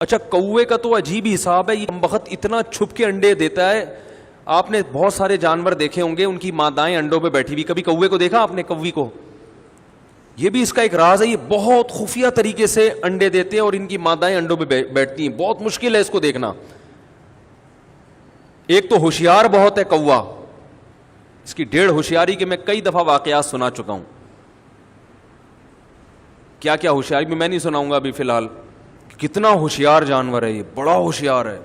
اچھا کوے کا تو عجیب ہی حساب ہے, یہ بخت اتنا چھپ کے انڈے دیتا ہے. آپ نے بہت سارے جانور دیکھے ہوں گے, ان کی مادائیں انڈوں پہ بیٹھی ہوئی, کبھی کوے کو دیکھا آپ نے؟ کوی کو, یہ بھی اس کا ایک راز ہے, یہ بہت خفیہ طریقے سے انڈے دیتے ہیں اور ان کی مادائیں انڈوں پہ بیٹھتی ہیں. بہت مشکل ہے اس کو دیکھنا. ایک تو ہوشیار بہت ہے کوا, اس کی ڈیڑھ ہوشیاری کے میں کئی دفعہ واقعات سنا چکا ہوں. کیا کیا ہوشیاری میں نہیں سناؤں گا ابھی فی الحال. کتنا ہوشیار جانور ہے یہ, بڑا ہوشیار ہے,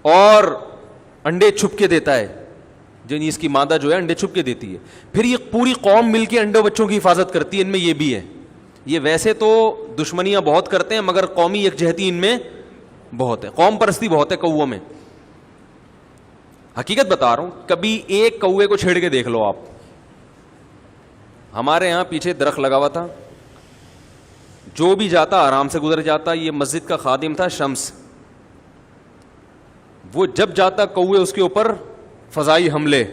اور انڈے چھپ کے دیتا ہے. جن اس کی مادہ جو ہے انڈے چھپ کے دیتی ہے. پھر یہ پوری قوم مل کے انڈوں بچوں کی حفاظت کرتی ہے. ان میں یہ بھی ہے. یہ ویسے تو دشمنیاں بہت کرتے ہیں مگر قومی یکجہتی ان میں بہت ہے, قوم پرستی بہت ہے کووں میں. حقیقت بتا رہا ہوں, کبھی ایک کوے کو چھیڑ کے دیکھ لو آپ. ہمارے یہاں پیچھے درخت لگا ہوا تھا, جو بھی جاتا آرام سے گزر جاتا. یہ مسجد کا خادم تھا شمس, وہ جب جاتا کوے اس کے اوپر فضائی حملے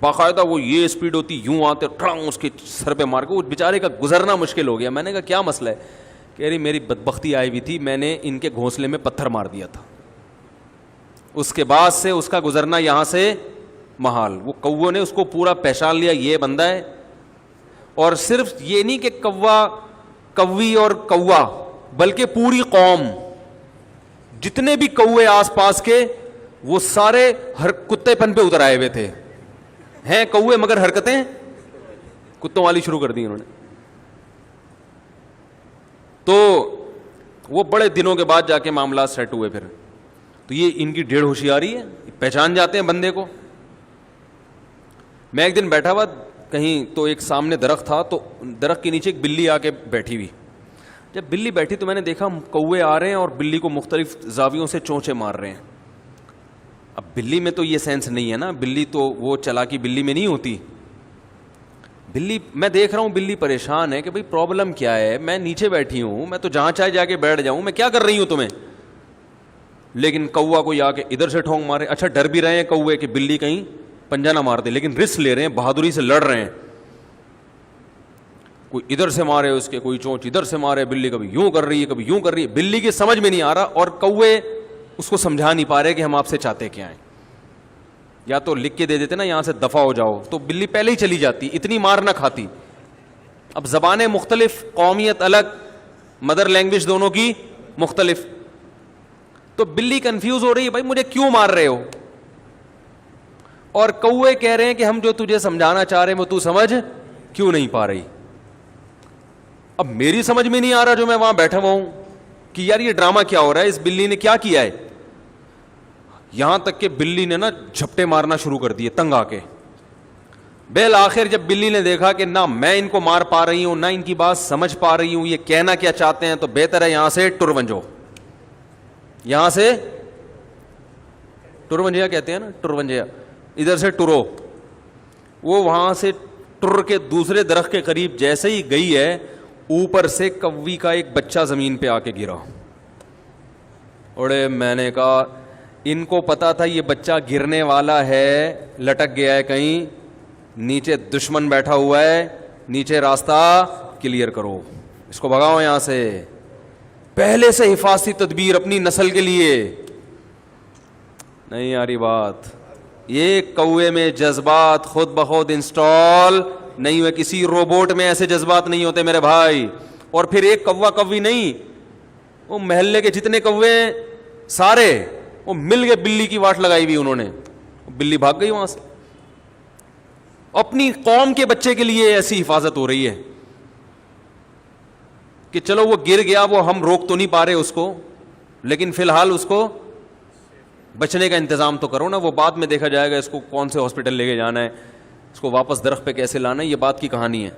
باقاعدہ, وہ یہ اسپیڈ ہوتی, یوں آتے ٹرنگ اس کے سر پہ مار کے, وہ بیچارے کا گزرنا مشکل ہو گیا. میں نے کہا کیا مسئلہ ہے؟ کہہ رہی میری بدبختی آئی ہوئی تھی, میں نے ان کے گھونسلے میں پتھر مار دیا تھا, اس کے بعد سے اس کا گزرنا یہاں سے محال. وہ کوے نے اس کو پورا پہچان لیا, یہ بندہ ہے. اور صرف یہ نہیں کہ کوی اور کوا, بلکہ پوری قوم, جتنے بھی کوے آس پاس کے, وہ سارے ہر کتے پن پہ اتر آئے ہوئے تھے. ہیں کوے مگر حرکتیں کتوں والی شروع کر دی انہوں نے. تو وہ بڑے دنوں کے بعد جا کے معاملات سیٹ ہوئے. پھر تو یہ ان کی ڈیڑھ ہوشیاری ہے, پہچان جاتے ہیں بندے کو. میں ایک دن بیٹھا ہوا کہیں, تو ایک سامنے درخت تھا, تو درخت کے نیچے ایک بلی آ کے بیٹھی ہوئی. جب بلی بیٹھی تو میں نے دیکھا کوے آ رہے ہیں اور بلی کو مختلف زاویوں سے چونچے مار رہے ہیں. اب بلی میں تو یہ سینس نہیں ہے نا, بلی تو وہ چلاکی بلی میں نہیں ہوتی. بلی, میں دیکھ رہا ہوں بلی پریشان ہے کہ بھئی پرابلم کیا ہے, میں نیچے بیٹھی ہوں, میں تو جہاں چاہے جا کے بیٹھ جاؤں, میں کیا کر رہی ہوں تمہیں. لیکن کوا کو آ کے ادھر سے ٹھونک مارے. اچھا ڈر بھی رہے ہیں کوے کہ بلی کہیں پنجہ نہ مار دے, لیکن رسک لے رہے ہیں, بہادری سے لڑ رہے ہیں. کوئی ادھر سے مارے اس کے, کوئی چونچ ادھر سے مارے. بلی کبھی یوں کر رہی ہے, کبھی یوں کر رہی ہے. بلی کی سمجھ میں نہیں آ رہا, اور کوے اس کو سمجھا نہیں پا رہے کہ ہم آپ سے چاہتے کیا ہیں. یا تو لکھ کے دے دیتے نا یہاں سے دفع ہو جاؤ, تو بلی پہلے ہی چلی جاتی, اتنی مار نہ کھاتی. اب زبانیں مختلف, قومیت الگ, مدر لینگویج دونوں کی مختلف, تو بلی کنفیوز ہو رہی ہے بھائی مجھے کیوں مار رہے ہو. اور کوے کہہ رہے ہیں کہ ہم جو تجھے سمجھانا چاہ رہے ہیں وہ تو سمجھ کیوں نہیں پا رہی. اب میری سمجھ میں نہیں آ رہا جو میں وہاں بیٹھا ہوا ہوں کہ یار یہ ڈرامہ کیا ہو رہا ہے, اس بلی نے کیا کیا ہے. یہاں تک کہ بلی نے نا جھپٹے مارنا شروع کر دیے تنگ آ کے. بالآخر جب بلی نے دیکھا کہ نہ میں ان کو مار پا رہی ہوں, نہ ان کی بات سمجھ پا رہی ہوں, یہ کہنا کیا چاہتے ہیں, تو بہتر ہے یہاں سے ٹرونجو. یہاں سے ٹرونجیا کہتے ہیں نا, ٹرونجیا, ادھر سے ٹرو. وہ وہاں سے ٹر کے دوسرے درخت کے قریب جیسے ہی گئی ہے, اوپر سے کوی کا ایک بچہ زمین پہ آ کے گرا. اڑے میں نے کہا ان کو پتا تھا یہ بچہ گرنے والا ہے, لٹک گیا ہے کہیں, نیچے دشمن بیٹھا ہوا ہے, نیچے راستہ کلیئر کرو, اس کو بھگاؤ یہاں سے. پہلے سے حفاظتی تدبیر اپنی نسل کے لیے. نہیں آ رہی بات. یہ کوے میں جذبات خود بخود انسٹال نہیں ہوئے, کسی روبوٹ میں ایسے جذبات نہیں ہوتے میرے بھائی. اور پھر ایک کوا کوی نہیں, وہ محلے کے جتنے کوے سارے وہ مل گئے, بلی کی واٹ لگائی ہوئی انہوں نے, بلی بھاگ گئی وہاں سے. اپنی قوم کے بچے کے لیے ایسی حفاظت ہو رہی ہے کہ چلو وہ گر گیا, وہ ہم روک تو نہیں پا رہے اس کو, لیکن فی الحال اس کو بچنے کا انتظام تو کرو نا. وہ بعد میں دیکھا جائے گا اس کو کون سے ہاسپٹل لے کے جانا ہے, اس کو واپس درخت پہ کیسے لانا ہے, یہ بات کی کہانی ہے.